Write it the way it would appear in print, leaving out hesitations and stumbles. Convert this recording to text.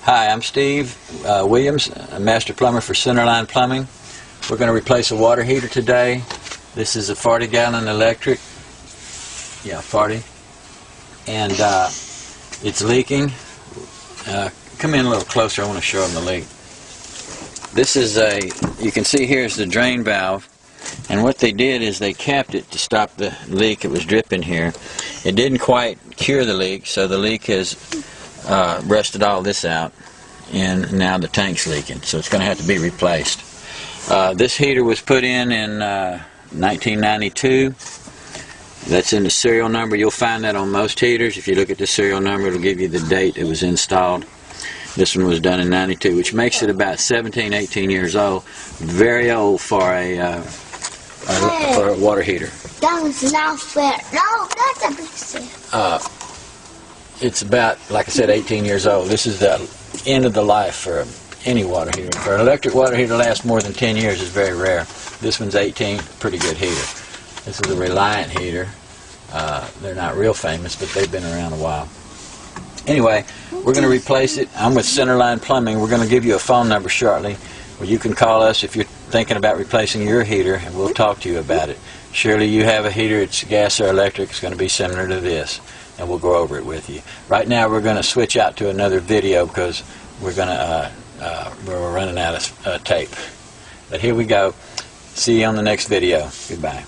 Hi, I'm Steve Williams, a master plumber for Centerline Plumbing. We're going to replace a water heater today. This is a 40-gallon electric. Yeah, 40. And it's leaking. Come in a little closer, I want to show them the leak. This is you can see here is the drain valve. And what they did is they capped it to stop the leak. It was dripping here. It didn't quite cure the leak, so the leak has rusted all this out, and now the tank's leaking, so it's going to have to be replaced. This heater was put in 1992. That's in the serial number. You'll find that on most heaters. If you look at the serial number, it'll give you the date it was installed. This one was done in 92, which makes it about 17, 18 years old. Very old for a water heater. That was not fair. No, that's a big thing. It's about, like I said, 18 years old. This is the end of the life for any water heater. For an electric water heater to last more than 10 years is very rare. This one's 18, pretty good heater. This is a Reliant heater. They're not real famous, but they've been around a while. Anyway, we're going to replace it. I'm with Centerline Plumbing. We're going to give you a phone number shortly where you can call us if you're thinking about replacing your heater, and we'll talk to you about it. Surely you have a heater, it's gas or electric, it's going to be similar to this, and we'll go over it with you. Right now we're going to switch out to another video because we're running out of tape. But here we go. See you on the next video. Goodbye.